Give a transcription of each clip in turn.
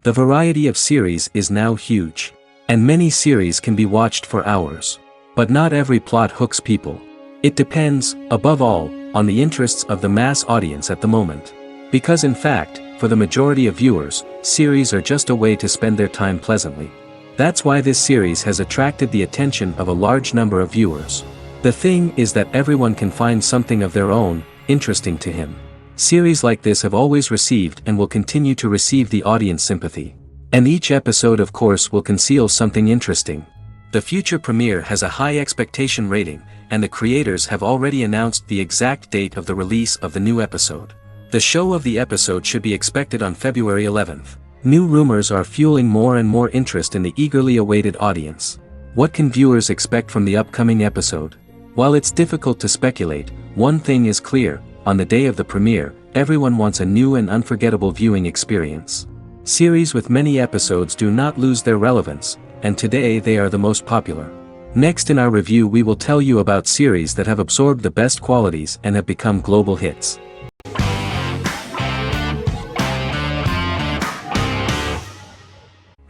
The variety of series is now huge. And many series can be watched for hours. But not every plot hooks people. It depends, above all, on the interests of the mass audience at the moment. Because in fact, for the majority of viewers, series are just a way to spend their time pleasantly. That's why this series has attracted the attention of a large number of viewers. The thing is that everyone can find something of their own, interesting to him. Series like this have always received and will continue to receive the audience sympathy. And each episode of course will conceal something interesting. The future premiere has a high expectation rating, and the creators have already announced the exact date of the release of the new episode. The show of the episode should be expected on February 11th. New rumors are fueling more and more interest in the eagerly awaited audience. What can viewers expect from the upcoming episode? While it's difficult to speculate, one thing is clear: on the day of the premiere, everyone wants a new and unforgettable viewing experience. Series with many episodes do not lose their relevance, and today they are the most popular. Next in our review we will tell you about series that have absorbed the best qualities and have become global hits.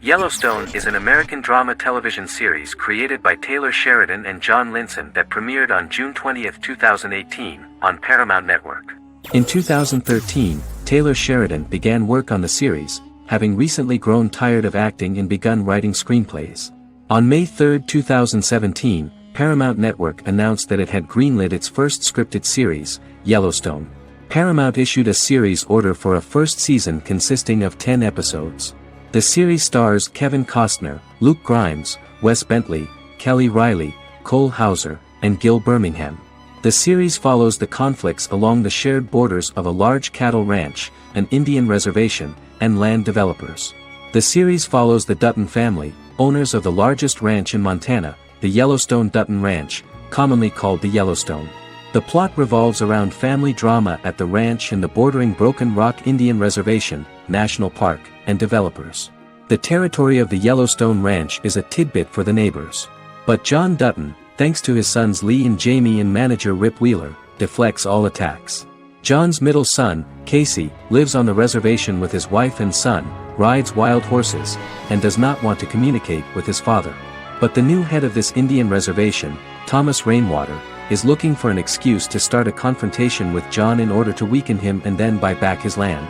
Yellowstone is an American drama television series created by Taylor Sheridan and John Linson that premiered on June 20, 2018, on Paramount Network. In 2013, Taylor Sheridan began work on the series, having recently grown tired of acting and begun writing screenplays. On May 3, 2017, Paramount Network announced that it had greenlit its first scripted series, Yellowstone. Paramount issued a series order for a first season consisting of 10 episodes. The series stars Kevin Costner, Luke Grimes, Wes Bentley, Kelly Riley, Cole Hauser, and Gil Birmingham. The series follows the conflicts along the shared borders of a large cattle ranch, an Indian reservation, and land developers. The series follows the Dutton family, owners of the largest ranch in Montana, the Yellowstone Dutton Ranch, commonly called the Yellowstone. The plot revolves around family drama at the ranch and the bordering Broken Rock Indian Reservation, National Park, and developers. The territory of the Yellowstone Ranch is a tidbit for the neighbors. But John Dutton, thanks to his sons Lee and Jamie and manager Rip Wheeler, deflects all attacks. John's middle son, Casey, lives on the reservation with his wife and son, rides wild horses, and does not want to communicate with his father. But the new head of this Indian reservation, Thomas Rainwater, is looking for an excuse to start a confrontation with John in order to weaken him and then buy back his land.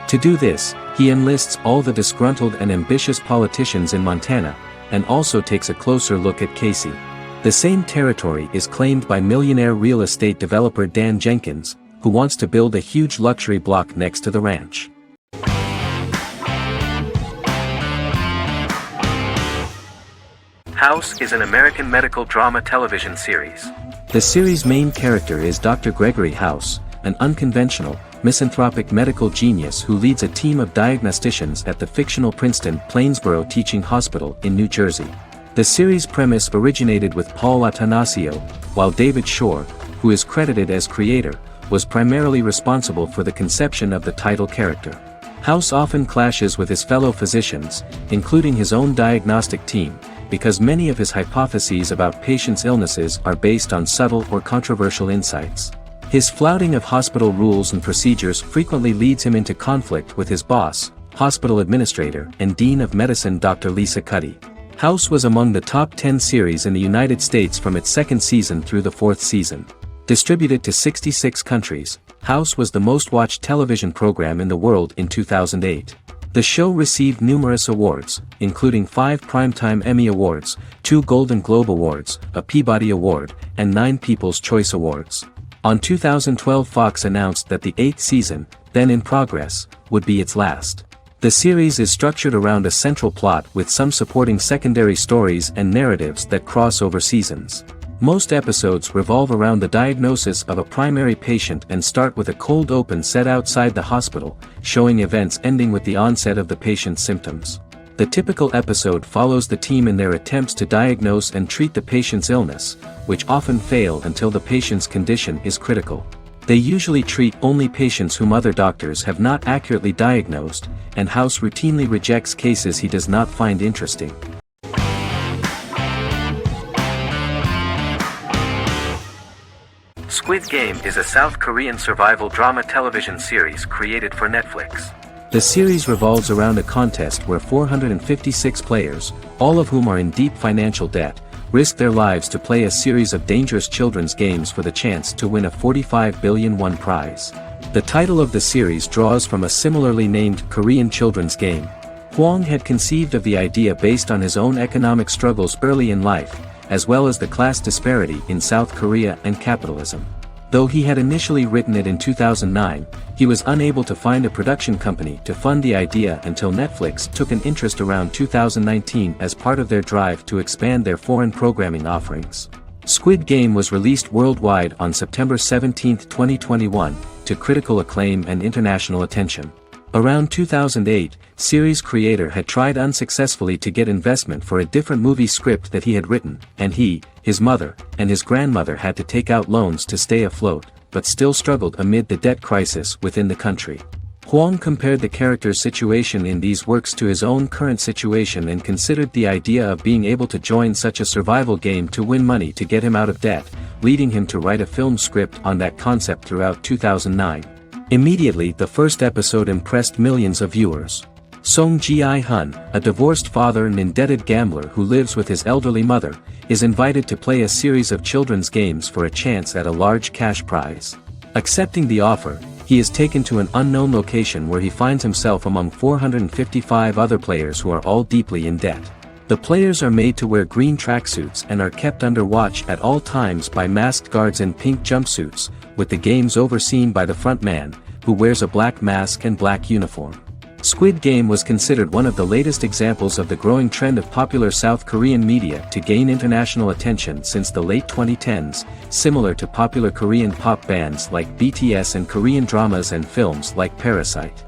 To do this, he enlists all the disgruntled and ambitious politicians in Montana, and also takes a closer look at Casey. The same territory is claimed by millionaire real estate developer Dan Jenkins, who wants to build a huge luxury block next to the ranch. House is an American medical drama television series. The series' main character is Dr. Gregory House, an unconventional, misanthropic medical genius who leads a team of diagnosticians at the fictional Princeton Plainsboro Teaching Hospital in New Jersey. The series' premise originated with Paul Attanasio, while David Shore, who is credited as creator, was primarily responsible for the conception of the title character. House often clashes with his fellow physicians, including his own diagnostic team, because many of his hypotheses about patients' illnesses are based on subtle or controversial insights. His flouting of hospital rules and procedures frequently leads him into conflict with his boss, hospital administrator and dean of medicine Dr. Lisa Cuddy. House was among the top 10 series in the United States from its second season through the fourth season. Distributed to 66 countries, House was the most watched television program in the world in 2008. The show received numerous awards, including 5 Primetime Emmy Awards, 2 Golden Globe Awards, a Peabody Award, and 9 People's Choice Awards. On 2012 Fox announced that the 8th season, then in progress, would be its last. The series is structured around a central plot with some supporting secondary stories and narratives that cross over seasons. Most episodes revolve around the diagnosis of a primary patient and start with a cold open set outside the hospital, showing events ending with the onset of the patient's symptoms. The typical episode follows the team in their attempts to diagnose and treat the patient's illness, which often fail until the patient's condition is critical. They usually treat only patients whom other doctors have not accurately diagnosed, and House routinely rejects cases he does not find interesting. Squid Game is a South Korean survival drama television series created for Netflix. The series revolves around a contest where 456 players, all of whom are in deep financial debt, risk their lives to play a series of dangerous children's games for the chance to win a 45 billion won prize. The title of the series draws from a similarly named Korean children's game. Hwang had conceived of the idea based on his own economic struggles early in life, as well as the class disparity in South Korea and capitalism. Though he had initially written it in 2009, he was unable to find a production company to fund the idea until Netflix took an interest around 2019 as part of their drive to expand their foreign programming offerings. Squid Game was released worldwide on September 17, 2021, to critical acclaim and international attention. Around 2008, series creator had tried unsuccessfully to get investment for a different movie script that he had written, and he, his mother, and his grandmother had to take out loans to stay afloat, but still struggled amid the debt crisis within the country. Hwang compared the character's situation in these works to his own current situation and considered the idea of being able to join such a survival game to win money to get him out of debt, leading him to write a film script on that concept throughout 2009. Immediately the first episode impressed millions of viewers. Song Ji-hun, a divorced father and indebted gambler who lives with his elderly mother, is invited to play a series of children's games for a chance at a large cash prize. Accepting the offer, he is taken to an unknown location where he finds himself among 455 other players who are all deeply in debt. The players are made to wear green tracksuits and are kept under watch at all times by masked guards in pink jumpsuits, with the games overseen by the front man, who wears a black mask and black uniform. Squid Game was considered one of the latest examples of the growing trend of popular South Korean media to gain international attention since the late 2010s, similar to popular Korean pop bands like BTS and Korean dramas and films like Parasite.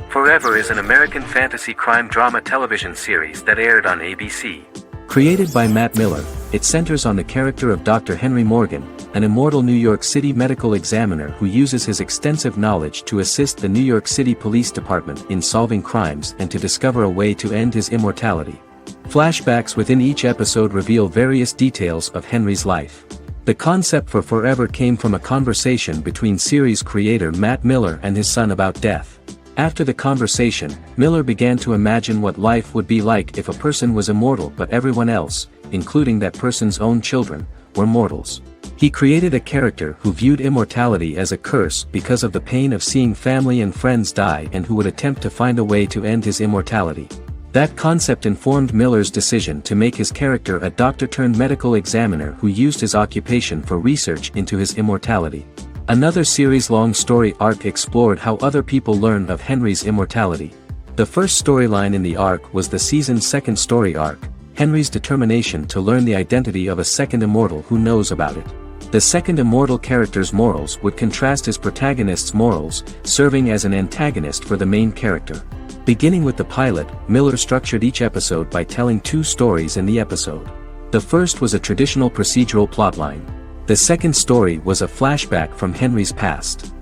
Forever is an American fantasy crime drama television series that aired on ABC. Created by Matt Miller, it centers on the character of Dr. Henry Morgan, an immortal New York City medical examiner who uses his extensive knowledge to assist the New York City Police Department in solving crimes and to discover a way to end his immortality. Flashbacks within each episode reveal various details of Henry's life. The concept for Forever came from a conversation between series creator Matt Miller and his son about death. After the conversation, Miller began to imagine what life would be like if a person was immortal but everyone else, including that person's own children, were mortals. He created a character who viewed immortality as a curse because of the pain of seeing family and friends die and who would attempt to find a way to end his immortality. That concept informed Miller's decision to make his character a doctor-turned-medical examiner who used his occupation for research into his immortality. Another series-long story arc explored how other people learn of Henry's immortality. The first storyline in the arc was the season's second story arc, Henry's determination to learn the identity of a second immortal who knows about it. The second immortal character's morals would contrast his protagonist's morals, serving as an antagonist for the main character. Beginning with the pilot, Miller structured each episode by telling two stories in the episode. The first was a traditional procedural plotline. The second story was a flashback from Henry's past.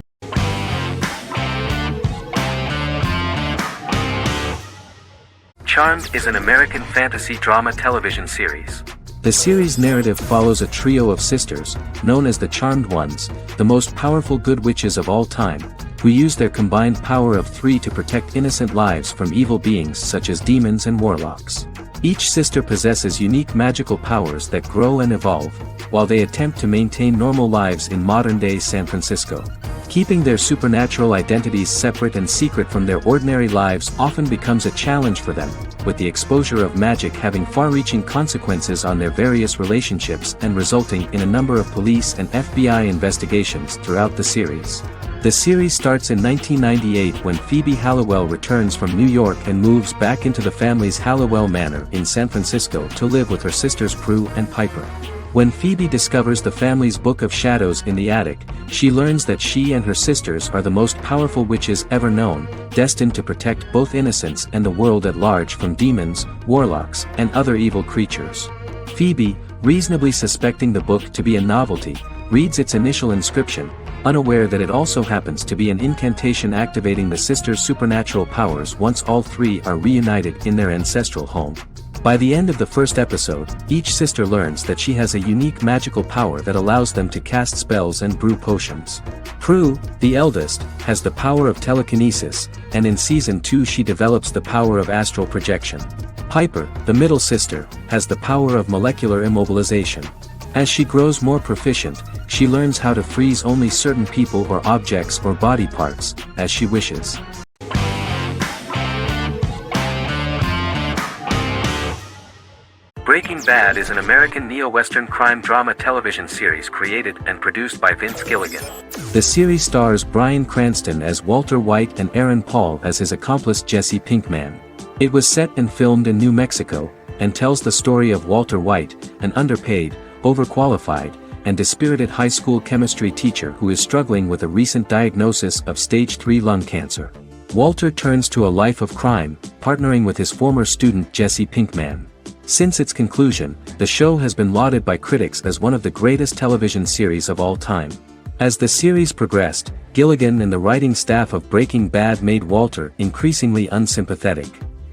Charmed is an American fantasy drama television series. The series' narrative follows a trio of sisters, known as the Charmed Ones, the most powerful good witches of all time, who use their combined power of 3 to protect innocent lives from evil beings such as demons and warlocks. Each sister possesses unique magical powers that grow and evolve, while they attempt to maintain normal lives in modern-day San Francisco. Keeping their supernatural identities separate and secret from their ordinary lives often becomes a challenge for them, with the exposure of magic having far-reaching consequences on their various relationships and resulting in a number of police and FBI investigations throughout the series. The series starts in 1998 when Phoebe Halliwell returns from New York and moves back into the family's Halliwell Manor in San Francisco to live with her sisters Prue and Piper. When Phoebe discovers the family's Book of Shadows in the attic, she learns that she and her sisters are the most powerful witches ever known, destined to protect both innocents and the world at large from demons, warlocks, and other evil creatures. Phoebe, reasonably suspecting the book to be a novelty, reads its initial inscription, unaware that it also happens to be an incantation activating the sisters' supernatural powers once all three are reunited in their ancestral home. By the end of the first episode, each sister learns that she has a unique magical power that allows them to cast spells and brew potions. Prue, the eldest, has the power of telekinesis, and in Season 2 she develops the power of astral projection. Piper, the middle sister, has the power of molecular immobilization. As she grows more proficient, she learns how to freeze only certain people or objects or body parts, as she wishes. Breaking Bad is an American neo-Western crime drama television series created and produced by Vince Gilligan. The series stars Bryan Cranston as Walter White and Aaron Paul as his accomplice Jesse Pinkman. It was set and filmed in New Mexico, and tells the story of Walter White, an underpaid, overqualified, and dispirited high school chemistry teacher who is struggling with a recent diagnosis of stage 3 lung cancer. Walter turns to a life of crime, partnering with his former student Jesse Pinkman. Since its conclusion, the show has been lauded by critics as one of the greatest television series of all time. As the series progressed, Gilligan and the writing staff of Breaking Bad made Walter increasingly unsympathetic.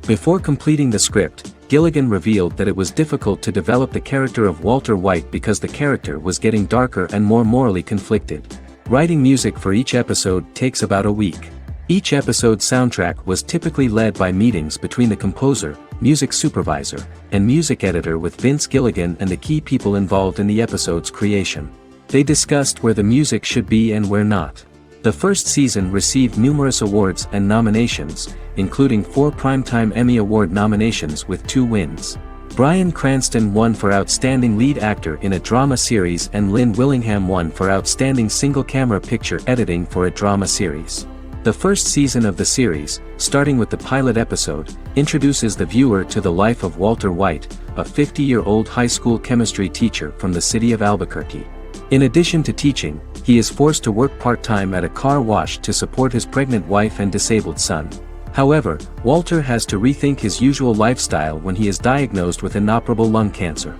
Before completing the script, Gilligan revealed that it was difficult to develop the character of Walter White because the character was getting darker and more morally conflicted. Writing music for each episode takes about a week. Each episode's soundtrack was typically led by meetings between the composer, music supervisor, and music editor with Vince Gilligan and the key people involved in the episode's creation. They discussed where the music should be and where not. The first season received numerous awards and nominations, including 4 Primetime Emmy Award nominations with 2 wins. Bryan Cranston won for Outstanding Lead Actor in a Drama Series and Lynn Willingham won for Outstanding Single-Camera Picture Editing for a Drama Series. The first season of the series, starting with the pilot episode, introduces the viewer to the life of Walter White, a 50-year-old high school chemistry teacher from the city of Albuquerque. In addition to teaching, he is forced to work part-time at a car wash to support his pregnant wife and disabled son. However, Walter has to rethink his usual lifestyle when he is diagnosed with inoperable lung cancer.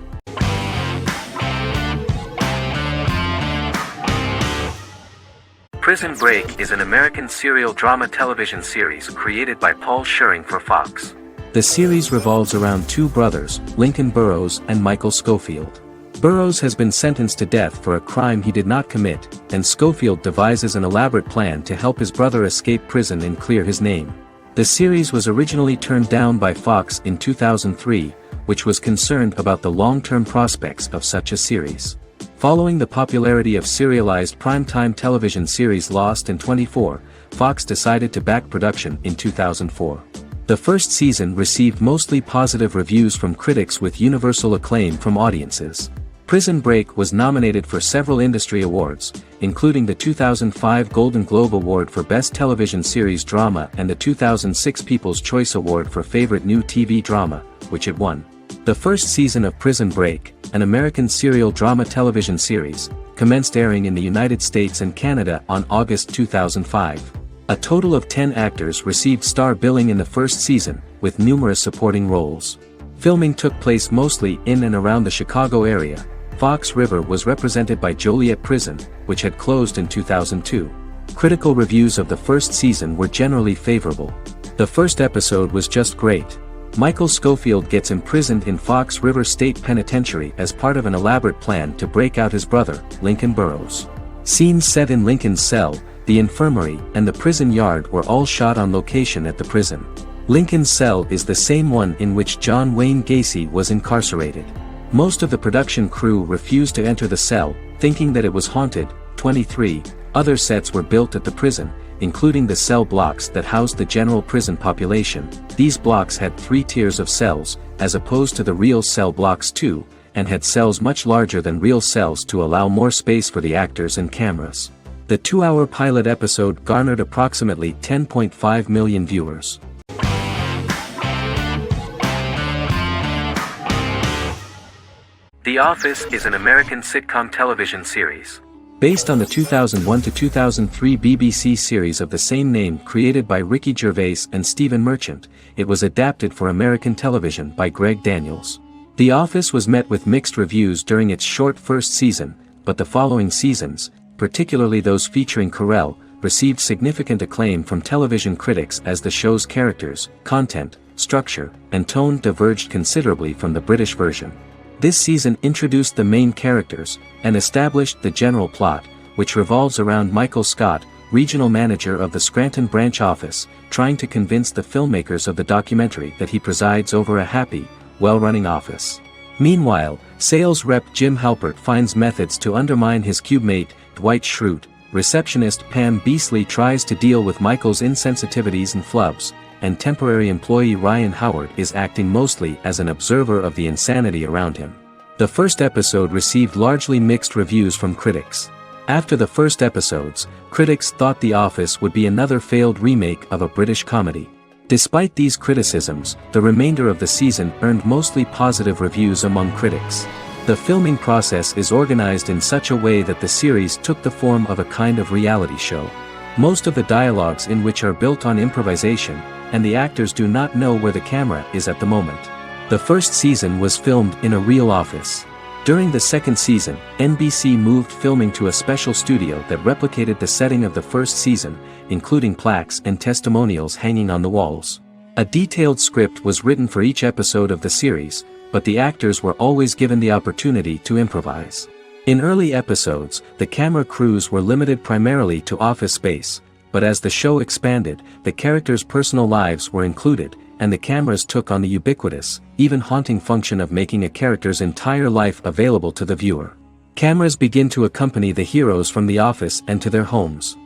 Prison Break is an American serial drama television series created by Paul Scheuring for Fox. The series revolves around 2 brothers, Lincoln Burrows and Michael Schofield. Burrows has been sentenced to death for a crime he did not commit, and Schofield devises an elaborate plan to help his brother escape prison and clear his name. The series was originally turned down by Fox in 2003, which was concerned about the long-term prospects of such a series. Following the popularity of serialized primetime television series Lost in 24, Fox decided to back production in 2004. The first season received mostly positive reviews from critics with universal acclaim from audiences. Prison Break was nominated for several industry awards, including the 2005 Golden Globe Award for Best Television Series Drama and the 2006 People's Choice Award for Favorite New TV Drama, which it won. The first season of Prison Break, an American serial drama television series, commenced airing in the United States and Canada on August 2005. A total of 10 actors received star billing in the first season, with numerous supporting roles. Filming took place mostly in and around the Chicago area. Fox River was represented by Joliet Prison, which had closed in 2002. Critical reviews of the first season were generally favorable. The first episode was just great. Michael Schofield gets imprisoned in Fox River State Penitentiary as part of an elaborate plan to break out his brother, Lincoln Burrows. Scenes set in Lincoln's cell, the infirmary, and the prison yard were all shot on location at the prison. Lincoln's cell is the same one in which John Wayne Gacy was incarcerated. Most of the production crew refused to enter the cell, thinking that it was haunted. 23 other sets were built at the prison, including the cell blocks that housed the general prison population. These blocks had 3 tiers of cells, as opposed to the real cell blocks 2, and had cells much larger than real cells to allow more space for the actors and cameras. The 2-hour pilot episode garnered approximately 10.5 million viewers. The Office is an American sitcom television series. Based on the 2001 to 2003 BBC series of the same name created by Ricky Gervais and Stephen Merchant, it was adapted for American television by Greg Daniels. The Office was met with mixed reviews during its short first season, but the following seasons, particularly those featuring Carell, received significant acclaim from television critics as the show's characters, content, structure, and tone diverged considerably from the British version. This season introduced the main characters, and established the general plot, which revolves around Michael Scott, regional manager of the Scranton branch office, trying to convince the filmmakers of the documentary that he presides over a happy, well-running office. Meanwhile, sales rep Jim Halpert finds methods to undermine his cube-mate, Dwight Schrute. Receptionist Pam Beasley tries to deal with Michael's insensitivities and flubs, and temporary employee Ryan Howard is acting mostly as an observer of the insanity around him. The first episode received largely mixed reviews from critics. After the first episodes, critics thought The Office would be another failed remake of a British comedy. Despite these criticisms, the remainder of the season earned mostly positive reviews among critics. The filming process is organized in such a way that the series took the form of a kind of reality show. Most of the dialogues in which are built on improvisation, and the actors do not know where the camera is at the moment. The first season was filmed in a real office. During the second season, NBC moved filming to a special studio that replicated the setting of the first season, including plaques and testimonials hanging on the walls. A detailed script was written for each episode of the series, but the actors were always given the opportunity to improvise. In early episodes, the camera crews were limited primarily to office space, but as the show expanded, the characters' personal lives were included, and the cameras took on the ubiquitous, even haunting function of making a character's entire life available to the viewer. Cameras begin to accompany the heroes from the office and to their homes.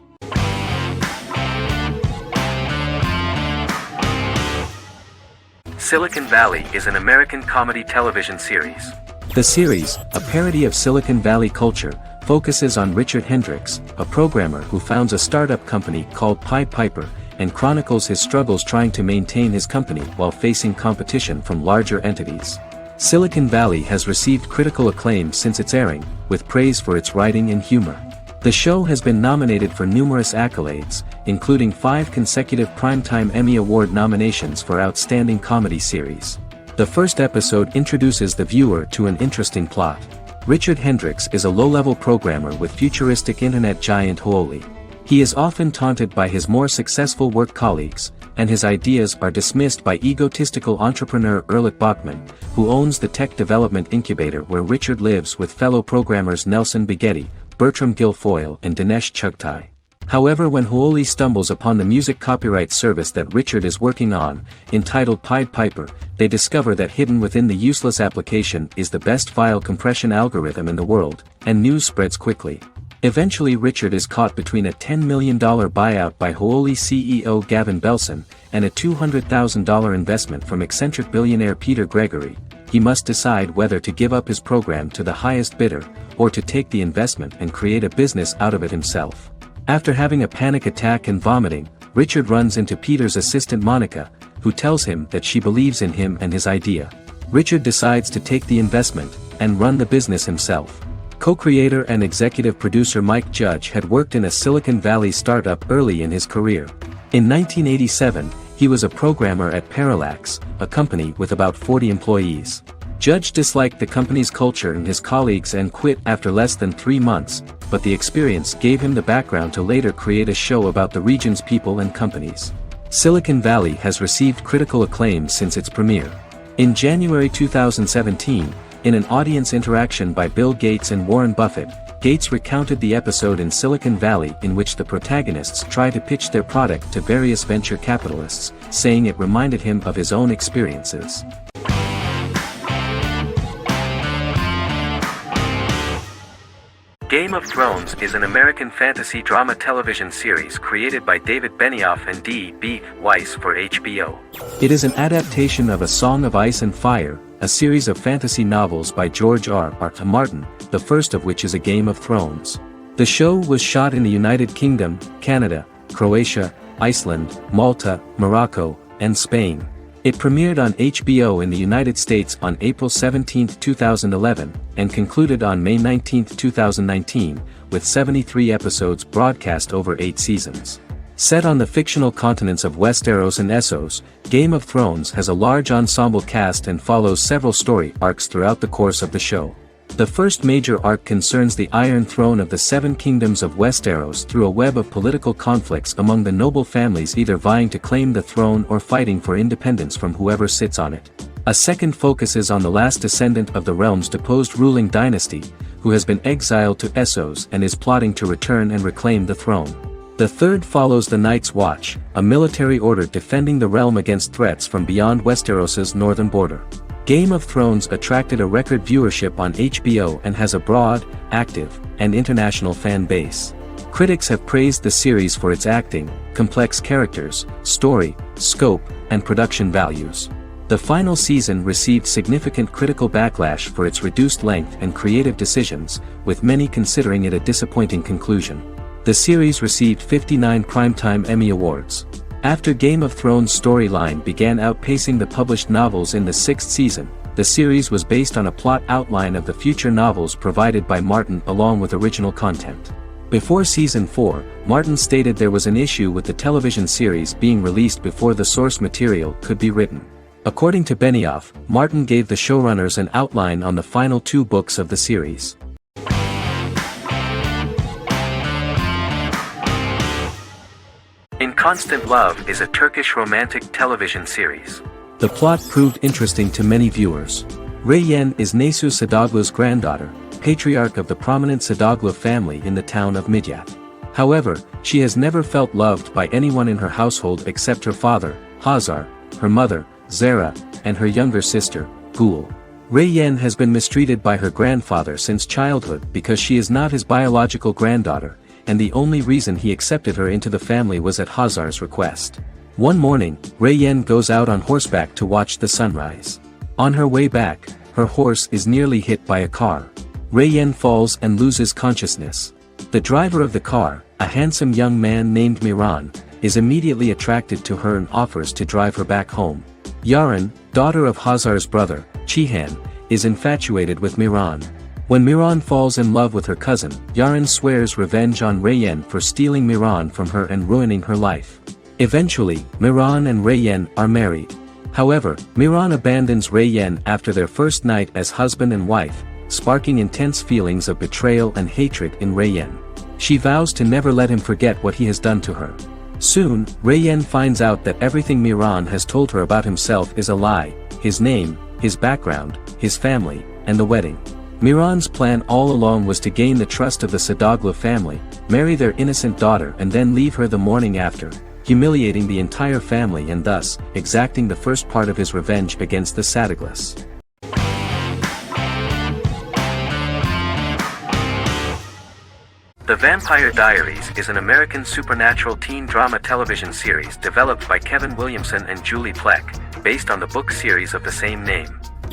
Silicon Valley is an American comedy television series. The series, a parody of Silicon Valley culture, focuses on Richard Hendricks, a programmer who founds a startup company called Pied Piper, and chronicles his struggles trying to maintain his company while facing competition from larger entities. Silicon Valley has received critical acclaim since its airing, with praise for its writing and humor. The show has been nominated for numerous accolades, including 5 consecutive Primetime Emmy Award nominations for Outstanding Comedy Series. The first episode introduces the viewer to an interesting plot. Richard Hendricks is a low-level programmer with futuristic internet giant Huawei. He is often taunted by his more successful work colleagues, and his ideas are dismissed by egotistical entrepreneur Erlich Bachman, who owns the tech development incubator where Richard lives with fellow programmers Nelson Bighetti, Bertram Guilfoyle and Dinesh Chugtai. However, when Huawei stumbles upon the music copyright service that Richard is working on, entitled Pied Piper, they discover that hidden within the useless application is the best file compression algorithm in the world, and news spreads quickly. Eventually Richard is caught between a $10 million buyout by Huawei CEO Gavin Belson, and a $200,000 investment from eccentric billionaire Peter Gregory. He must decide whether to give up his program to the highest bidder, or to take the investment and create a business out of it himself. After having a panic attack and vomiting, Richard runs into Peter's assistant Monica, who tells him that she believes in him and his idea. Richard decides to take the investment, and run the business himself. Co-creator and executive producer Mike Judge had worked in a Silicon Valley startup early in his career. In 1987, he was a programmer at Parallax, a company with about 40 employees. Judge disliked the company's culture and his colleagues and quit after less than 3 months, but the experience gave him the background to later create a show about the region's people and companies. Silicon Valley has received critical acclaim since its premiere. In January 2017, in an audience interaction by Bill Gates and Warren Buffett, Gates recounted the episode in Silicon Valley in which the protagonists try to pitch their product to various venture capitalists, saying it reminded him of his own experiences. Game of Thrones is an American fantasy drama television series created by David Benioff and D.B. Weiss for HBO. It is an adaptation of A Song of Ice and Fire, a series of fantasy novels by George R.R. Martin, the first of which is A Game of Thrones. The show was shot in the United Kingdom, Canada, Croatia, Iceland, Malta, Morocco, and Spain. It premiered on HBO in the United States on April 17, 2011, and concluded on May 19, 2019, with 73 episodes broadcast over 8 seasons. Set on the fictional continents of Westeros and Essos, Game of Thrones has a large ensemble cast and follows several story arcs throughout the course of the show. The first major arc concerns the Iron Throne of the Seven Kingdoms of Westeros through a web of political conflicts among the noble families either vying to claim the throne or fighting for independence from whoever sits on it. A second focuses on the last descendant of the realm's deposed ruling dynasty, who has been exiled to Essos and is plotting to return and reclaim the throne. The third follows the Night's Watch, a military order defending the realm against threats from beyond Westeros's northern border. Game of Thrones attracted a record viewership on HBO and has a broad, active, and international fan base. Critics have praised the series for its acting, complex characters, story, scope, and production values. The final season received significant critical backlash for its reduced length and creative decisions, with many considering it a disappointing conclusion. The series received 59 Primetime Emmy Awards. After Game of Thrones' storyline began outpacing the published novels in the sixth season, the series was based on a plot outline of the future novels provided by Martin along with original content. Before Season 4, Martin stated there was an issue with the television series being released before the source material could be written. According to Benioff, Martin gave the showrunners an outline on the final 2 books of the series. In Constant Love is a Turkish romantic television series. The plot proved interesting to many viewers. Reyyen is Nesu Sadoglu's granddaughter, patriarch of the prominent Sadoglu family in the town of Midyat. However, she has never felt loved by anyone in her household except her father, Hazar, her mother, Zara, and her younger sister, Gül. Reyyen has been mistreated by her grandfather since childhood because she is not his biological granddaughter, and the only reason he accepted her into the family was at Hazar's request. One morning, Reyyen goes out on horseback to watch the sunrise. On her way back, her horse is nearly hit by a car. Reyyen falls and loses consciousness. The driver of the car, a handsome young man named Miran, is immediately attracted to her and offers to drive her back home. Yaren, daughter of Hazar's brother, Cihan, is infatuated with Miran. When Miran falls in love with her cousin, Yaren swears revenge on Reyyen for stealing Miran from her and ruining her life. Eventually, Miran and Reyyen are married. However, Miran abandons Reyyen after their first night as husband and wife, sparking intense feelings of betrayal and hatred in Reyyen. She vows to never let him forget what he has done to her. Soon, Reyyen finds out that everything Miran has told her about himself is a lie: his name, his background, his family, and the wedding. Miran's plan all along was to gain the trust of the Sadoglu family, marry their innocent daughter and then leave her the morning after, humiliating the entire family and thus, exacting the first part of his revenge against the Sadoglus. The Vampire Diaries is an American supernatural teen drama television series developed by Kevin Williamson and Julie Plec, based on the book series of the same name.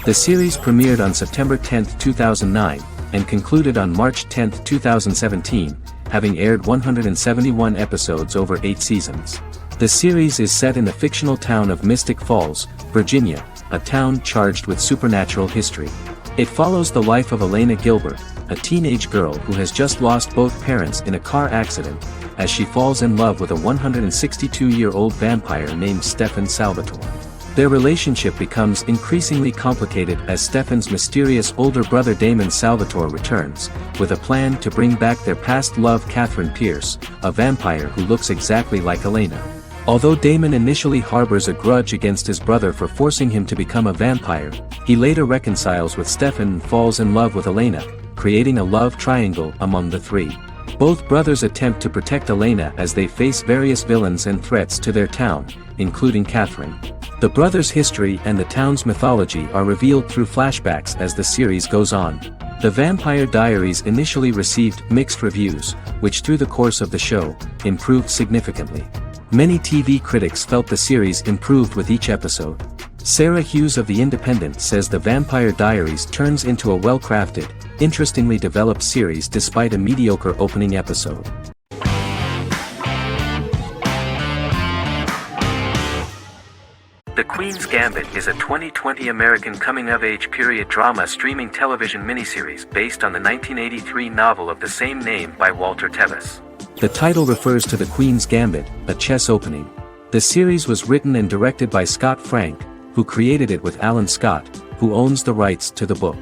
The series premiered on September 10, 2009, and concluded on March 10, 2017, having aired 171 episodes over 8 seasons. The series is set in the fictional town of Mystic Falls, Virginia, a town charged with supernatural history. It follows the life of Elena Gilbert, a teenage girl who has just lost both parents in a car accident, as she falls in love with a 162-year-old vampire named Stefan Salvatore. Their relationship becomes increasingly complicated as Stefan's mysterious older brother Damon Salvatore returns, with a plan to bring back their past love Catherine Pierce, a vampire who looks exactly like Elena. Although Damon initially harbors a grudge against his brother for forcing him to become a vampire, he later reconciles with Stefan and falls in love with Elena, creating a love triangle among the three. Both brothers attempt to protect Elena as they face various villains and threats to their town, including Catherine. The brothers' history and the town's mythology are revealed through flashbacks as the series goes on. The Vampire Diaries initially received mixed reviews, which through the course of the show, improved significantly. Many TV critics felt the series improved with each episode. Sarah Hughes of The Independent says The Vampire Diaries turns into a well-crafted, interestingly developed series despite a mediocre opening episode. The Queen's Gambit is a 2020 American coming-of-age period drama streaming television miniseries based on the 1983 novel of the same name by Walter Tevis. The title refers to The Queen's Gambit, a chess opening. The series was written and directed by Scott Frank, who created it with Alan Scott, who owns the rights to the book.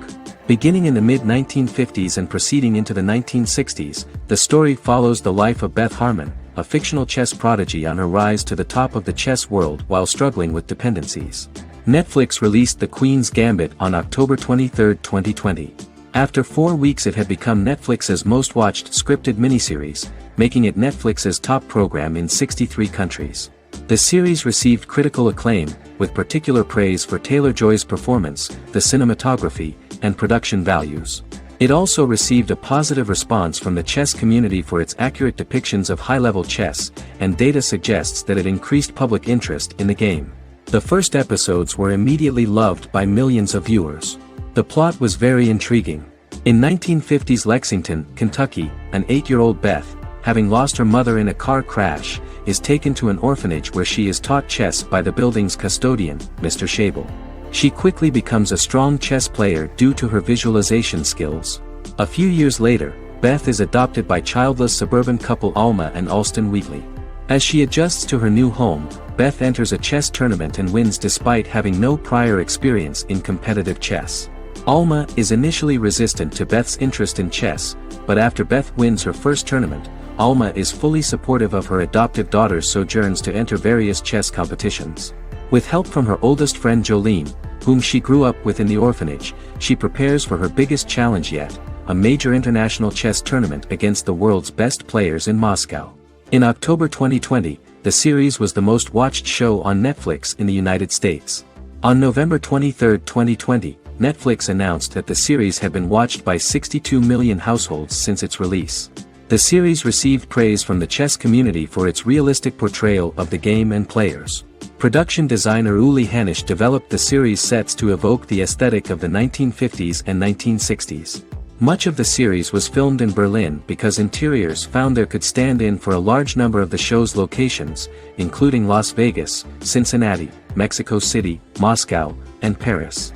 Beginning in the mid-1950s and proceeding into the 1960s, the story follows the life of Beth Harmon, a fictional chess prodigy on her rise to the top of the chess world while struggling with dependencies. Netflix released The Queen's Gambit on October 23, 2020. After 4 weeks it had become Netflix's most-watched scripted miniseries, making it Netflix's top program in 63 countries. The series received critical acclaim, with particular praise for Taylor-Joy's performance, the cinematography, and production values. It also received a positive response from the chess community for its accurate depictions of high-level chess, and data suggests that it increased public interest in the game. The first episodes were immediately loved by millions of viewers. The plot was very intriguing. In 1950s Lexington, Kentucky, an 8-year-old Beth, having lost her mother in a car crash, is taken to an orphanage where she is taught chess by the building's custodian, Mr. Schabel. She quickly becomes a strong chess player due to her visualization skills. A few years later, Beth is adopted by childless suburban couple Alma and Alston Wheatley. As she adjusts to her new home, Beth enters a chess tournament and wins despite having no prior experience in competitive chess. Alma is initially resistant to Beth's interest in chess, but after Beth wins her first tournament, Alma is fully supportive of her adoptive daughter's sojourns to enter various chess competitions. With help from her oldest friend Jolene, whom she grew up with in the orphanage, she prepares for her biggest challenge yet, a major international chess tournament against the world's best players in Moscow. In October 2020, the series was the most watched show on Netflix in the United States. On November 23, 2020, Netflix announced that the series had been watched by 62 million households since its release. The series received praise from the chess community for its realistic portrayal of the game and players. Production designer Uli Hanisch developed the series sets to evoke the aesthetic of the 1950s and 1960s. Much of the series was filmed in Berlin because interiors found there could stand in for a large number of the show's locations, including Las Vegas, Cincinnati, Mexico City, Moscow, and Paris.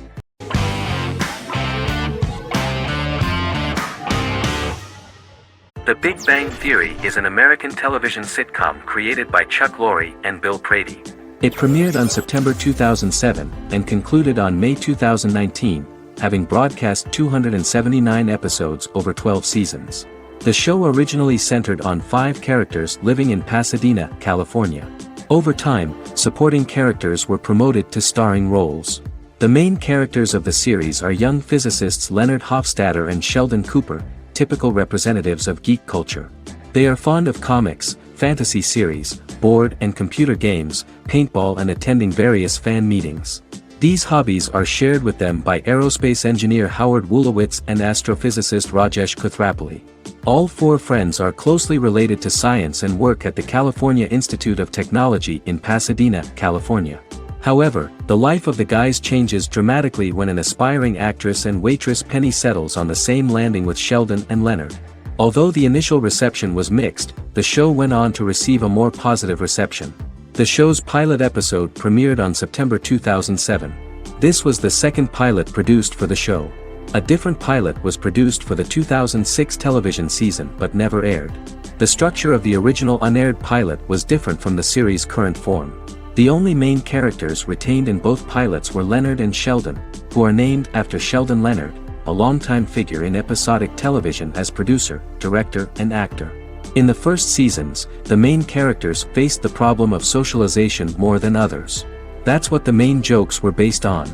The Big Bang Theory is an American television sitcom created by Chuck Lorre and Bill Prady. It premiered on September 2007 and concluded on May 2019, having broadcast 279 episodes over 12 seasons. The show originally centered on 5 characters living in Pasadena, California. Over time, supporting characters were promoted to starring roles. The main characters of the series are young physicists Leonard Hofstadter and Sheldon Cooper, typical representatives of geek culture. They are fond of comics, fantasy series, board and computer games, paintball and attending various fan meetings. These hobbies are shared with them by aerospace engineer Howard Wolowitz and astrophysicist Rajesh Kuthrapalli. All 4 friends are closely related to science and work at the California Institute of Technology in Pasadena, California. However, the life of the guys changes dramatically when an aspiring actress and waitress Penny settles on the same landing with Sheldon and Leonard. Although the initial reception was mixed, the show went on to receive a more positive reception. The show's pilot episode premiered on September 2007. This was the second pilot produced for the show. A different pilot was produced for the 2006 television season but never aired. The structure of the original unaired pilot was different from the series' current form. The only main characters retained in both pilots were Leonard and Sheldon, who are named after Sheldon Leonard, a longtime figure in episodic television as producer, director, and actor. In the first seasons, the main characters faced the problem of socialization more than others. That's what the main jokes were based on.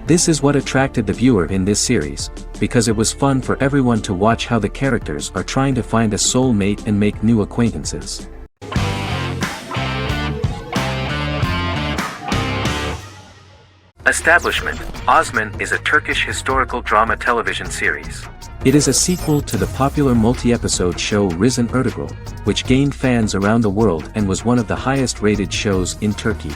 This is what attracted the viewer in this series, because it was fun for everyone to watch how the characters are trying to find a soulmate and make new acquaintances. Establishment: Osman is a Turkish historical drama television series. It is a sequel to the popular multi-episode show Risen Ertugrul, which gained fans around the world and was one of the highest-rated shows in Turkey.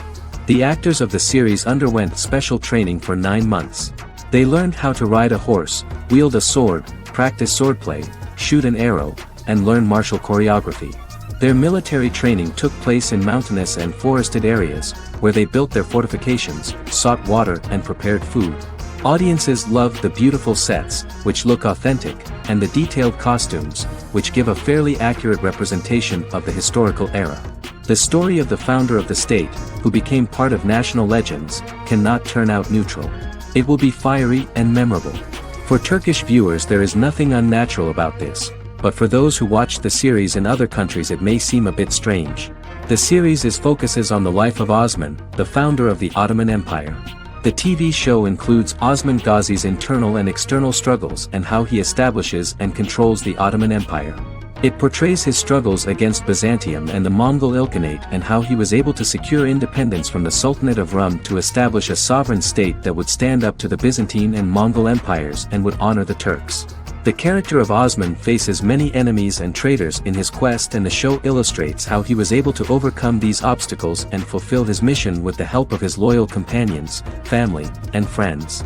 The actors of the series underwent special training for 9 months. They learned how to ride a horse, wield a sword, practice swordplay, shoot an arrow, and learn martial choreography. Their military training took place in mountainous and forested areas, where they built their fortifications, sought water and prepared food. Audiences loved the beautiful sets, which look authentic, and the detailed costumes, which give a fairly accurate representation of the historical era. The story of the founder of the state, who became part of national legends, cannot turn out neutral. It will be fiery and memorable. For Turkish viewers there is nothing unnatural about this, but for those who watched the series in other countries it may seem a bit strange. The series focuses on the life of Osman, the founder of the Ottoman Empire. The TV show includes Osman Ghazi's internal and external struggles and how he establishes and controls the Ottoman Empire. It portrays his struggles against Byzantium and the Mongol Ilkhanate and how he was able to secure independence from the Sultanate of Rum to establish a sovereign state that would stand up to the Byzantine and Mongol empires and would honor the Turks. The character of Osman faces many enemies and traitors in his quest, and the show illustrates how he was able to overcome these obstacles and fulfill his mission with the help of his loyal companions, family, and friends.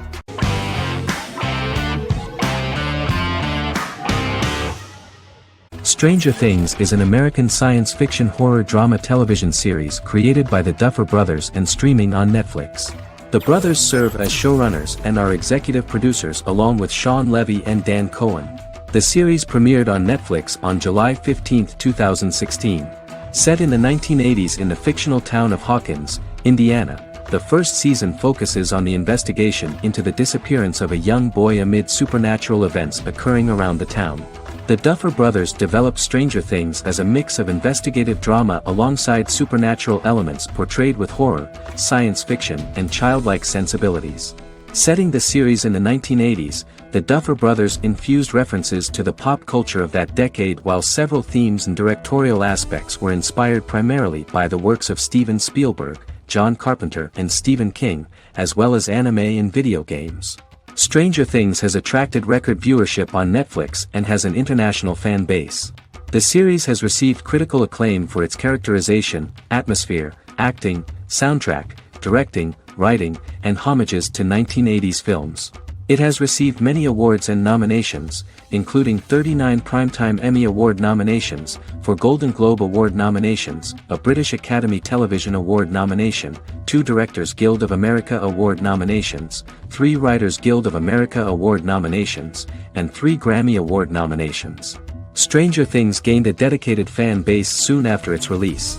Stranger Things is an American science fiction horror drama television series created by the Duffer Brothers and streaming on Netflix. The brothers serve as showrunners and are executive producers along with Sean Levy and Dan Cohen. The series premiered on Netflix on July 15, 2016. Set in the 1980s in the fictional town of Hawkins, Indiana, the first season focuses on the investigation into the disappearance of a young boy amid supernatural events occurring around the town. The Duffer Brothers developed Stranger Things as a mix of investigative drama alongside supernatural elements portrayed with horror, science fiction, and childlike sensibilities. Setting the series in the 1980s, the Duffer Brothers infused references to the pop culture of that decade, while several themes and directorial aspects were inspired primarily by the works of Steven Spielberg, John Carpenter, and Stephen King, as well as anime and video games. Stranger Things has attracted record viewership on Netflix and has an international fan base. The series has received critical acclaim for its characterization, atmosphere, acting, soundtrack, directing, writing, and homages to 1980s films. It has received many awards and nominations, including 39 Primetime Emmy Award nominations, 4 Golden Globe Award nominations, a British Academy Television Award nomination, 2 Directors Guild of America Award nominations, 3 Writers Guild of America Award nominations, and 3 Grammy Award nominations. Stranger Things gained a dedicated fan base soon after its release.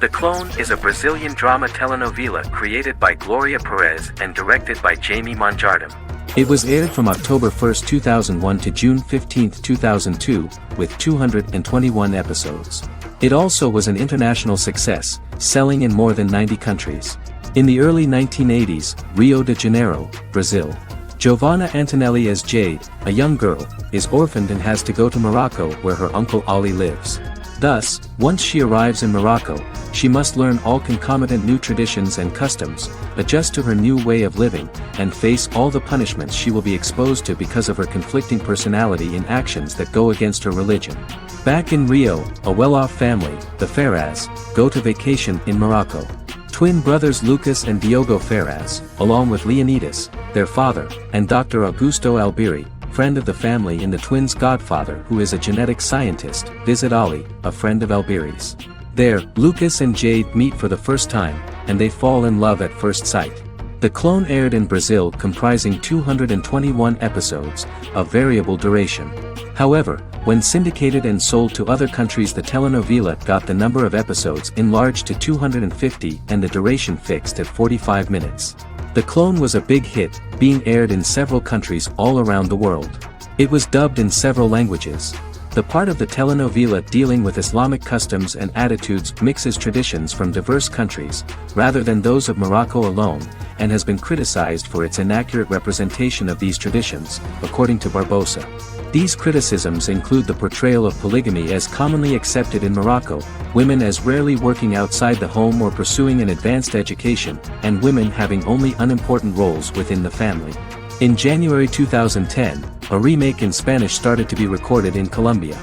The Clone is a Brazilian drama telenovela created by Gloria Perez and directed by Jamie Monjardim. It was aired from October 1, 2001 to June 15, 2002, with 221 episodes. It also was an international success, selling in more than 90 countries. In the early 1980s, Rio de Janeiro, Brazil. Giovanna Antonelli as Jade, a young girl, is orphaned and has to go to Morocco where her uncle Ali lives. Thus, once she arrives in Morocco, she must learn all concomitant new traditions and customs, adjust to her new way of living, and face all the punishments she will be exposed to because of her conflicting personality and actions that go against her religion. Back in Rio, a well-off family, the Ferraz, go to vacation in Morocco. Twin brothers Lucas and Diogo Ferraz, along with Leonidas, their father, and Dr. Augusto Albiri, friend of the family and the twins' godfather who is a genetic scientist, visit Ali, a friend of Albiri's. There, Lucas and Jade meet for the first time, and they fall in love at first sight. The Clone aired in Brazil comprising 221 episodes, of variable duration. However, when syndicated and sold to other countries, the telenovela got the number of episodes enlarged to 250 and the duration fixed at 45 minutes. The Clone was a big hit, being aired in several countries all around the world. It was dubbed in several languages. The part of the telenovela dealing with Islamic customs and attitudes mixes traditions from diverse countries, rather than those of Morocco alone, and has been criticized for its inaccurate representation of these traditions, according to Barbosa. These criticisms include the portrayal of polygamy as commonly accepted in Morocco, women as rarely working outside the home or pursuing an advanced education, and women having only unimportant roles within the family. In January 2010, a remake in Spanish started to be recorded in Colombia.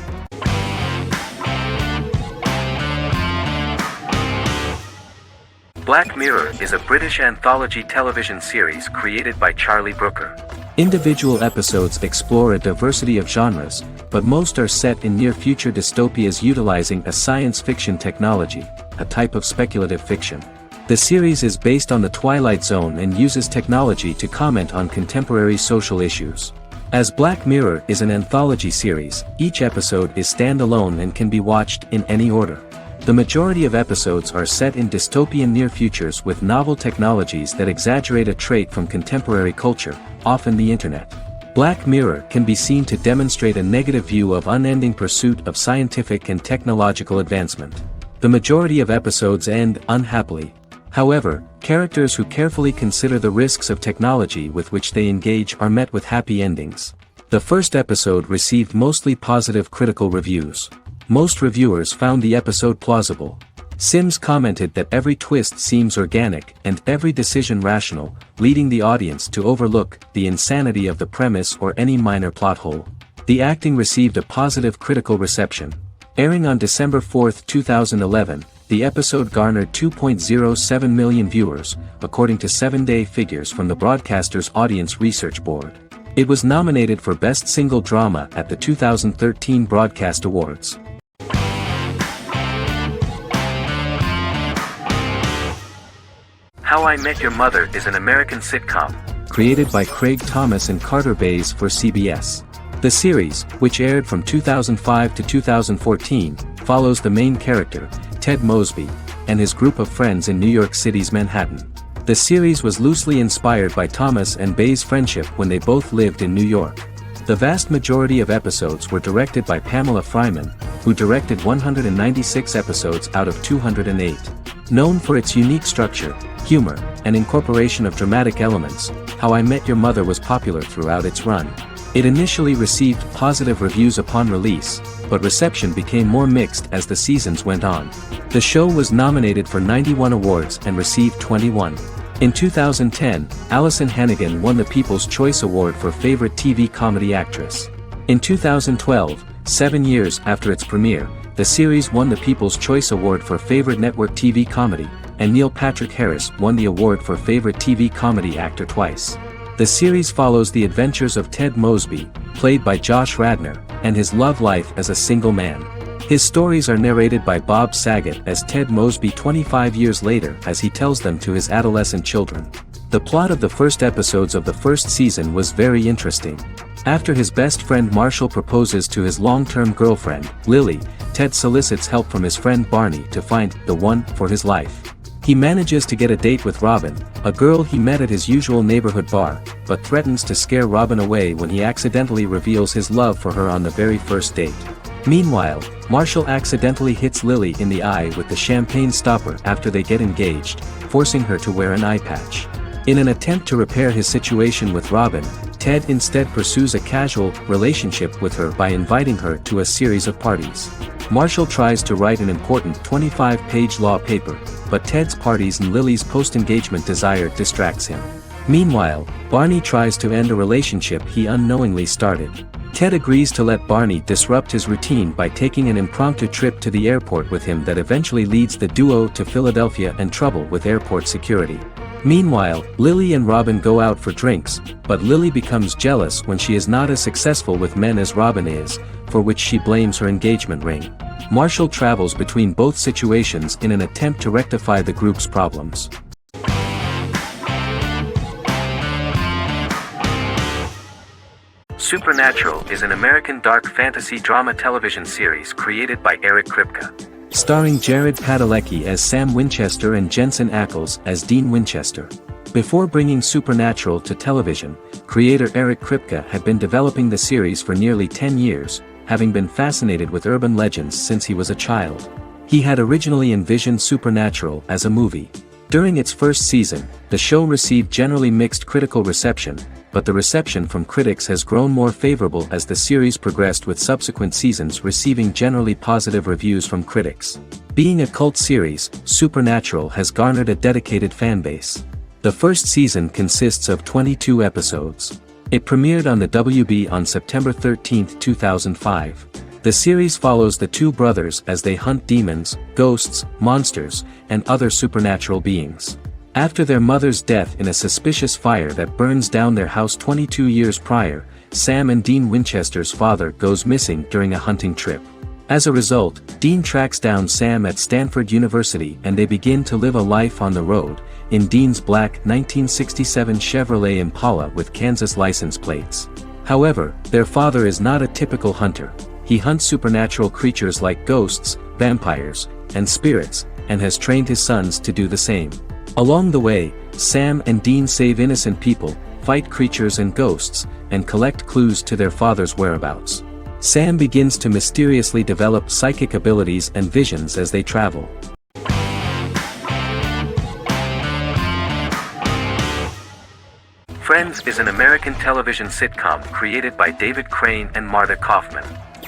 Black Mirror is a British anthology television series created by Charlie Brooker. Individual episodes explore a diversity of genres, but most are set in near-future dystopias utilizing a science fiction technology, a type of speculative fiction. The series is based on the Twilight Zone and uses technology to comment on contemporary social issues. As Black Mirror is an anthology series, each episode is standalone and can be watched in any order. The majority of episodes are set in dystopian near futures with novel technologies that exaggerate a trait from contemporary culture, often the internet. Black Mirror can be seen to demonstrate a negative view of unending pursuit of scientific and technological advancement. The majority of episodes end unhappily. However, characters who carefully consider the risks of technology with which they engage are met with happy endings. The first episode received mostly positive critical reviews. Most reviewers found the episode plausible. Sims commented that every twist seems organic and every decision rational, leading the audience to overlook the insanity of the premise or any minor plot hole. The acting received a positive critical reception. Airing on December 4, 2011, the episode garnered 2.07 million viewers, according to 7-day figures from the broadcaster's Audience Research Board. It was nominated for Best Single Drama at the 2013 Broadcast Awards. How I Met Your Mother is an American sitcom. Created by Craig Thomas and Carter Bays for CBS. The series, which aired from 2005 to 2014, follows the main character, Ted Mosby, and his group of friends in New York City's Manhattan. The series was loosely inspired by Thomas and Bays' friendship when they both lived in New York. The vast majority of episodes were directed by Pamela Fryman, who directed 196 episodes out of 208. Known for its unique structure, humor, and incorporation of dramatic elements, How I Met Your Mother was popular throughout its run. It initially received positive reviews upon release, but reception became more mixed as the seasons went on. The show was nominated for 91 awards and received 21. In 2010, Allison Hannigan won the People's Choice Award for Favorite TV Comedy Actress. In 2012, 7 years after its premiere, the series won the People's Choice Award for Favorite Network TV Comedy, and Neil Patrick Harris won the award for Favorite TV Comedy Actor twice. The series follows the adventures of Ted Mosby, played by Josh Radnor, and his love life as a single man. His stories are narrated by Bob Saget as Ted Mosby 25 years later as he tells them to his adolescent children. The plot of the first episodes of the first season was very interesting. After his best friend Marshall proposes to his long-term girlfriend, Lily, Ted solicits help from his friend Barney to find the one for his life. He manages to get a date with Robin, a girl he met at his usual neighborhood bar, but threatens to scare Robin away when he accidentally reveals his love for her on the very first date. Meanwhile, Marshall accidentally hits Lily in the eye with the champagne stopper after they get engaged, forcing her to wear an eye patch. In an attempt to repair his situation with Robin, Ted instead pursues a casual relationship with her by inviting her to a series of parties. Marshall tries to write an important 25-page law paper, but Ted's parties and Lily's post-engagement desire distracts him. Meanwhile, Barney tries to end a relationship he unknowingly started. Ted agrees to let Barney disrupt his routine by taking an impromptu trip to the airport with him that eventually leads the duo to Philadelphia and trouble with airport security. Meanwhile, Lily and Robin go out for drinks, but Lily becomes jealous when she is not as successful with men as Robin is, for which she blames her engagement ring. Marshall travels between both situations in an attempt to rectify the group's problems. Supernatural is an American dark fantasy drama television series created by Eric Kripke. Starring Jared Padalecki as Sam Winchester and Jensen Ackles as Dean Winchester. Before bringing Supernatural to television, creator Eric Kripke had been developing the series for nearly 10 years, having been fascinated with urban legends since he was a child. He had originally envisioned Supernatural as a movie. During its first season, the show received generally mixed critical reception, but the reception from critics has grown more favorable as the series progressed, with subsequent seasons receiving generally positive reviews from critics. Being a cult series, Supernatural has garnered a dedicated fanbase. The first season consists of 22 episodes. It premiered on the WB on September 13, 2005. The series follows the two brothers as they hunt demons, ghosts, monsters, and other supernatural beings. After their mother's death in a suspicious fire that burns down their house 22 years prior, Sam and Dean Winchester's father goes missing during a hunting trip. As a result, Dean tracks down Sam at Stanford University and they begin to live a life on the road, in Dean's black 1967 Chevrolet Impala with Kansas license plates. However, their father is not a typical hunter. He hunts supernatural creatures like ghosts, vampires, and spirits, and has trained his sons to do the same. Along the way, Sam and Dean save innocent people, fight creatures and ghosts, and collect clues to their father's whereabouts. Sam begins to mysteriously develop psychic abilities and visions as they travel. Friends is an American television sitcom created by David Crane and Marta Kaufman.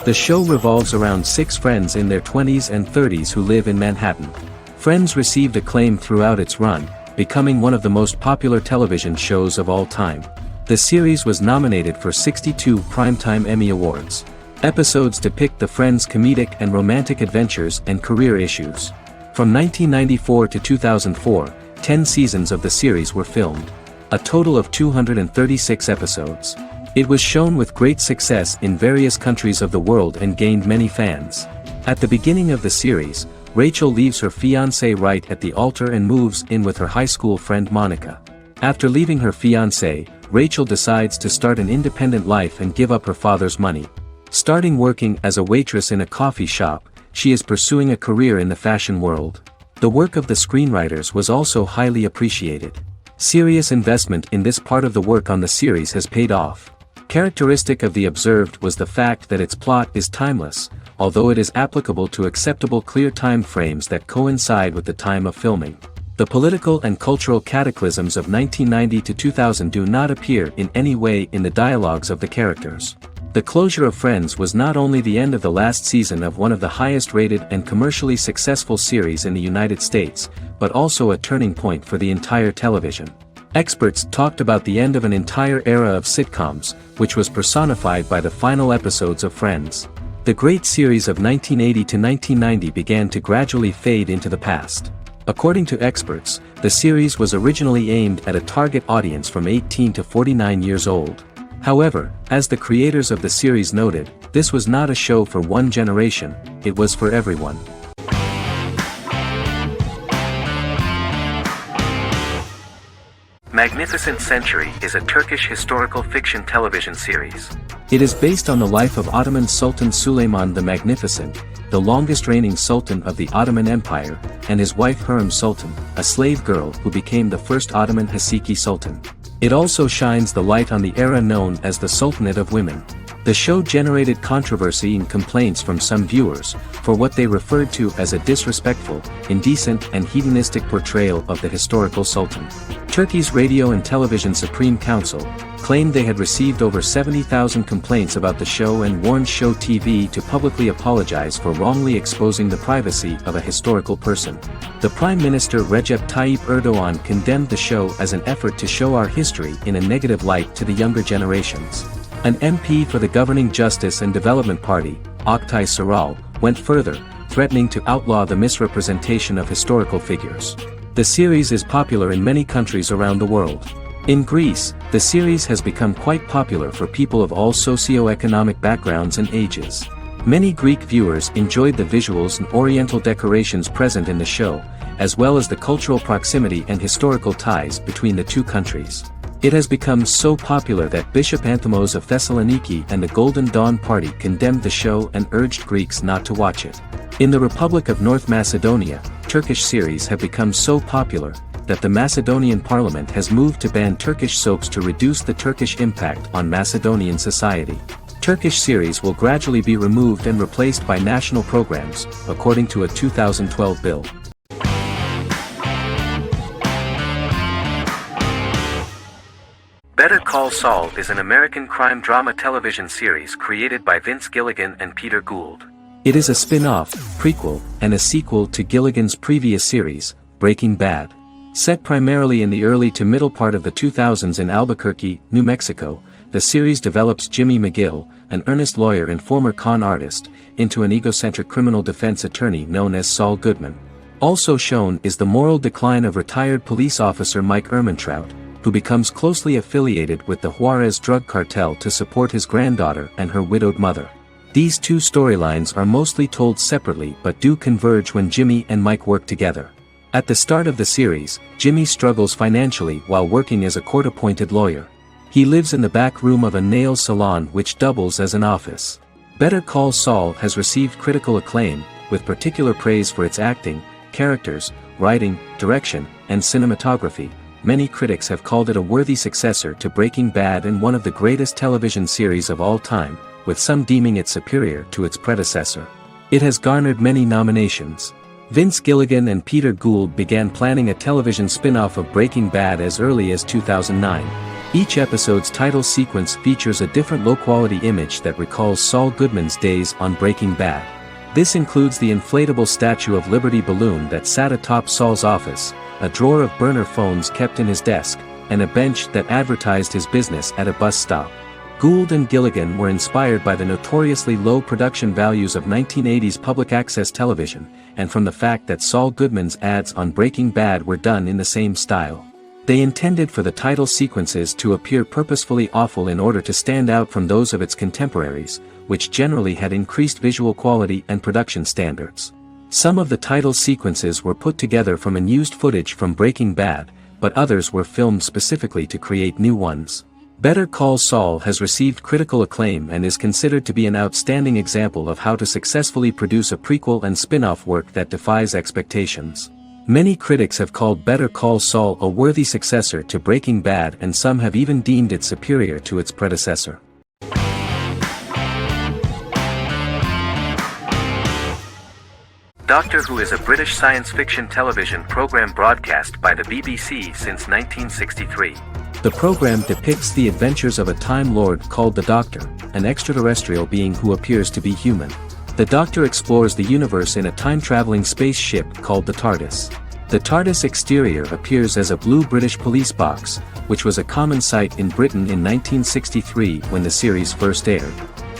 The show revolves around 6 friends in their 20s and 30s who live in Manhattan. Friends received acclaim throughout its run, becoming one of the most popular television shows of all time. The series was nominated for 62 Primetime Emmy Awards. Episodes depict the friends' comedic and romantic adventures and career issues. From 1994 to 2004, 10 seasons of the series were filmed. A total of 236 episodes. It was shown with great success in various countries of the world and gained many fans. At the beginning of the series, Rachel leaves her fiancé right at the altar and moves in with her high school friend Monica. After leaving her fiancé, Rachel decides to start an independent life and give up her father's money. Starting working as a waitress in a coffee shop, she is pursuing a career in the fashion world. The work of the screenwriters was also highly appreciated. Serious investment in this part of the work on the series has paid off. Characteristic of The Observed was the fact that its plot is timeless, although it is applicable to acceptable clear time frames that coincide with the time of filming. The political and cultural cataclysms of 1990 to 2000 do not appear in any way in the dialogues of the characters. The closure of Friends was not only the end of the last season of one of the highest-rated and commercially successful series in the United States, but also a turning point for the entire television. Experts talked about the end of an entire era of sitcoms, which was personified by the final episodes of Friends. The great series of 1980 to 1990 began to gradually fade into the past. According to experts, the series was originally aimed at a target audience from 18 to 49 years old. However, as the creators of the series noted, this was not a show for one generation, it was for everyone. Magnificent Century is a Turkish historical fiction television series. It is based on the life of Ottoman Sultan Süleyman the Magnificent, the longest reigning sultan of the Ottoman Empire, and his wife Hürrem Sultan, a slave girl who became the first Ottoman Haseki Sultan. It also shines the light on the era known as the Sultanate of Women. The show generated controversy and complaints from some viewers, for what they referred to as a disrespectful, indecent and hedonistic portrayal of the historical sultan. Turkey's Radio and Television Supreme Council claimed they had received over 70,000 complaints about the show and warned Show TV to publicly apologize for wrongly exposing the privacy of a historical person. The Prime Minister Recep Tayyip Erdoğan condemned the show as an effort to show our history in a negative light to the younger generations. An MP for the governing Justice and Development Party, Oktay Saral, went further, threatening to outlaw the misrepresentation of historical figures. The series is popular in many countries around the world. In Greece, the series has become quite popular for people of all socio-economic backgrounds and ages. Many Greek viewers enjoyed the visuals and oriental decorations present in the show, as well as the cultural proximity and historical ties between the two countries. It has become so popular that Bishop Anthemos of Thessaloniki and the Golden Dawn Party condemned the show and urged Greeks not to watch it. In the Republic of North Macedonia, Turkish series have become so popular that the Macedonian parliament has moved to ban Turkish soaps to reduce the Turkish impact on Macedonian society. Turkish series will gradually be removed and replaced by national programs, according to a 2012 bill. Better Call Saul is an American crime drama television series created by Vince Gilligan and Peter Gould. It is a spin-off, prequel, and a sequel to Gilligan's previous series, Breaking Bad. Set primarily in the early to middle part of the 2000s in Albuquerque, New Mexico, the series develops Jimmy McGill, an earnest lawyer and former con artist, into an egocentric criminal defense attorney known as Saul Goodman. Also shown is the moral decline of retired police officer Mike Ehrmantraut, who becomes closely affiliated with the Juarez drug cartel to support his granddaughter and her widowed mother. These two storylines are mostly told separately but do converge when Jimmy and Mike work together. At the start of the series, Jimmy struggles financially while working as a court-appointed lawyer. He lives in the back room of a nail salon which doubles as an office. Better Call Saul has received critical acclaim, with particular praise for its acting, characters, writing, direction, and cinematography. Many critics have called it a worthy successor to Breaking Bad and one of the greatest television series of all time, with some deeming it superior to its predecessor. It has garnered many nominations. Vince Gilligan and Peter Gould began planning a television spin-off of Breaking Bad as early as 2009. Each episode's title sequence features a different low-quality image that recalls Saul Goodman's days on Breaking Bad. This includes the inflatable Statue of Liberty balloon that sat atop Saul's office, a drawer of burner phones kept in his desk, and a bench that advertised his business at a bus stop. Gould and Gilligan were inspired by the notoriously low production values of 1980s public access television, and from the fact that Saul Goodman's ads on Breaking Bad were done in the same style. They intended for the title sequences to appear purposefully awful in order to stand out from those of its contemporaries, which generally had increased visual quality and production standards. Some of the title sequences were put together from unused footage from Breaking Bad, but others were filmed specifically to create new ones. Better Call Saul has received critical acclaim and is considered to be an outstanding example of how to successfully produce a prequel and spin-off work that defies expectations. Many critics have called Better Call Saul a worthy successor to Breaking Bad, and some have even deemed it superior to its predecessor. Doctor Who is a British science fiction television program broadcast by the BBC since 1963. The program depicts the adventures of a Time Lord called the Doctor, an extraterrestrial being who appears to be human. The Doctor explores the universe in a time-traveling spaceship called the TARDIS. The TARDIS exterior appears as a blue British police box, which was a common sight in Britain in 1963 when the series first aired.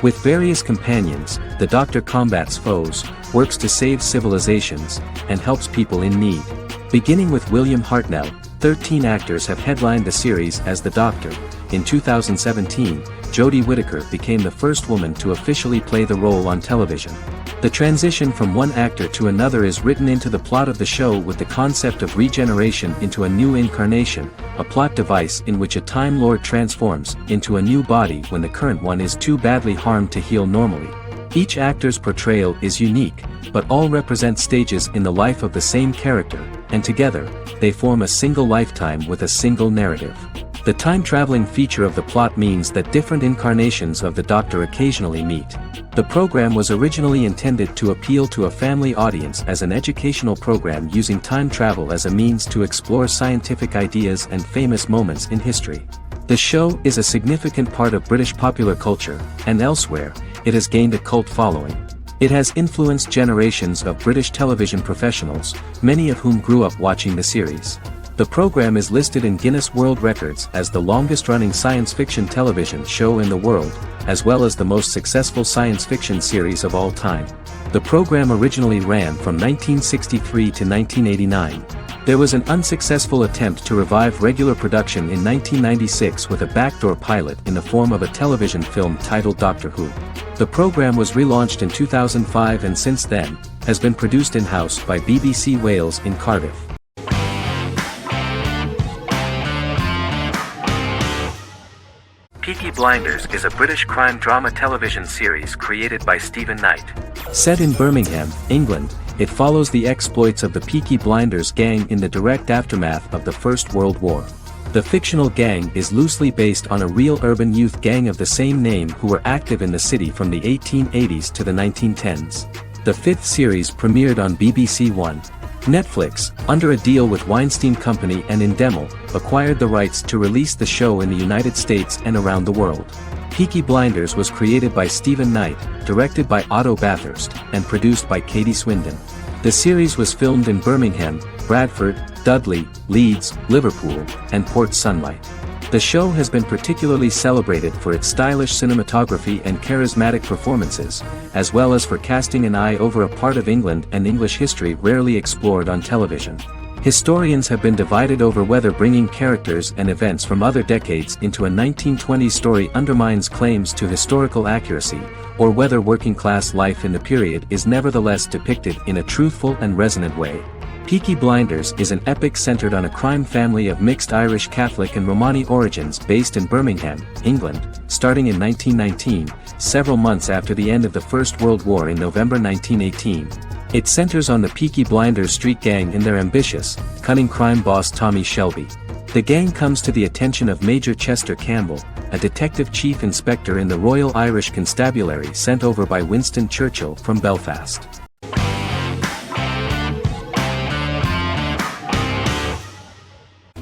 With various companions, the Doctor combats foes, works to save civilizations, and helps people in need. Beginning with William Hartnell, 13 actors have headlined the series as the Doctor. In 2017, Jodie Whittaker became the first woman to officially play the role on television. The transition from one actor to another is written into the plot of the show with the concept of regeneration into a new incarnation, a plot device in which a Time Lord transforms into a new body when the current one is too badly harmed to heal normally. Each actor's portrayal is unique, but all represent stages in the life of the same character, and together, they form a single lifetime with a single narrative. The time-traveling feature of the plot means that different incarnations of the Doctor occasionally meet. The program was originally intended to appeal to a family audience as an educational program using time travel as a means to explore scientific ideas and famous moments in history. The show is a significant part of British popular culture, and elsewhere, it has gained a cult following. It has influenced generations of British television professionals, many of whom grew up watching the series. The program is listed in Guinness World Records as the longest-running science fiction television show in the world, as well as the most successful science fiction series of all time. The program originally ran from 1963 to 1989. There was an unsuccessful attempt to revive regular production in 1996 with a backdoor pilot in the form of a television film titled Doctor Who. The program was relaunched in 2005 and since then, has been produced in-house by BBC Wales in Cardiff. Peaky Blinders is a British crime drama television series created by Stephen Knight. Set in Birmingham, England, it follows the exploits of the Peaky Blinders gang in the direct aftermath of the First World War. The fictional gang is loosely based on a real urban youth gang of the same name who were active in the city from the 1880s to the 1910s. The fifth series premiered on BBC One. Netflix, under a deal with Weinstein Company and Endemol, acquired the rights to release the show in the United States and around the world. Peaky Blinders was created by Stephen Knight, directed by Otto Bathurst, and produced by Katie Swindon. The series was filmed in Birmingham, Bradford, Dudley, Leeds, Liverpool, and Port Sunlight. The show has been particularly celebrated for its stylish cinematography and charismatic performances, as well as for casting an eye over a part of England and English history rarely explored on television. Historians have been divided over whether bringing characters and events from other decades into a 1920s story undermines claims to historical accuracy, or whether working-class life in the period is nevertheless depicted in a truthful and resonant way. Peaky Blinders is an epic centered on a crime family of mixed Irish Catholic and Romani origins based in Birmingham, England, starting in 1919, several months after the end of the First World War in November 1918. It centers on the Peaky Blinders street gang and their ambitious, cunning crime boss Tommy Shelby. The gang comes to the attention of Major Chester Campbell, a detective chief inspector in the Royal Irish Constabulary sent over by Winston Churchill from Belfast.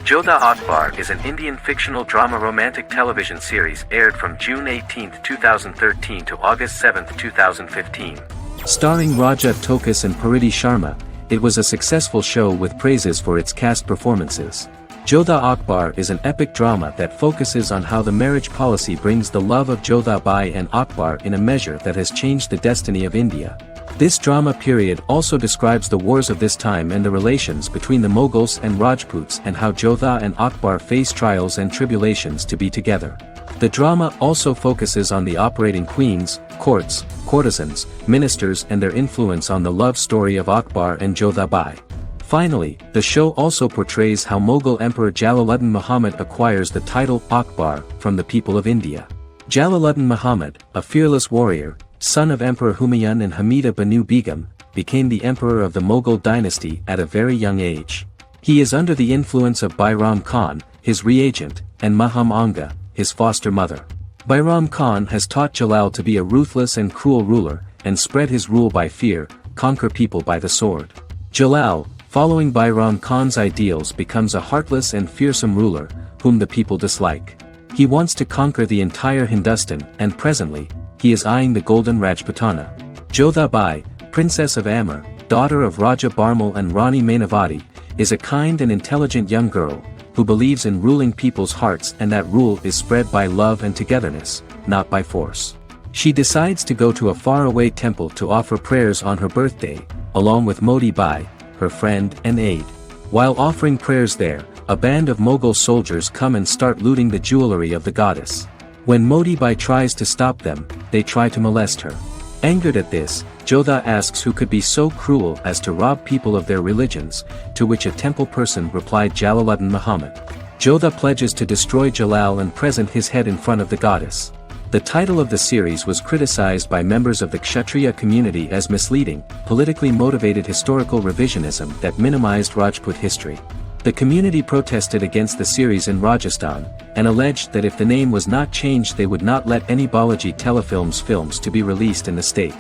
Jodha Akbar is an Indian fictional drama romantic television series aired from June 18, 2013 to August 7, 2015. Starring Raja Tokas and Pariti Sharma, it was a successful show with praises for its cast performances. Jodha Akbar is an epic drama that focuses on how the marriage policy brings the love of Jodha Bai and Akbar in a measure that has changed the destiny of India. This drama period also describes the wars of this time and the relations between the Mughals and Rajputs and how Jodha and Akbar face trials and tribulations to be together. The drama also focuses on the operating queens, courts, courtesans, ministers and their influence on the love story of Akbar and Jodha Bai. Finally, the show also portrays how Mughal Emperor Jalaluddin Muhammad acquires the title Akbar from the people of India. Jalaluddin Muhammad, a fearless warrior, son of Emperor Humayun and Hamida Banu Begum, became the emperor of the Mughal dynasty at a very young age. He is under the influence of Bairam Khan, his reagent, and Maham Anga, his foster mother. Bairam Khan has taught Jalal to be a ruthless and cruel ruler, and spread his rule by fear, conquer people by the sword. Jalal, following Bairam Khan's ideals, becomes a heartless and fearsome ruler, whom the people dislike. He wants to conquer the entire Hindustan, and presently, he is eyeing the golden Rajputana. Jodha Bai, princess of Amber, daughter of Raja Barmal and Rani Mainavati, is a kind and intelligent young girl, who believes in ruling people's hearts and that rule is spread by love and togetherness, not by force. She decides to go to a faraway temple to offer prayers on her birthday, along with Modi Bai, her friend and aide. While offering prayers there, a band of Mughal soldiers come and start looting the jewelry of the goddess. When Modi Bai tries to stop them, they try to molest her. Angered at this, Jodha asks who could be so cruel as to rob people of their religions, to which a temple person replied Jalaluddin Muhammad. Jodha pledges to destroy Jalal and present his head in front of the goddess. The title of the series was criticized by members of the Kshatriya community as misleading, politically motivated historical revisionism that minimized Rajput history. The community protested against the series in Rajasthan, and alleged that if the name was not changed they would not let any Balaji Telefilms films to be released in the state.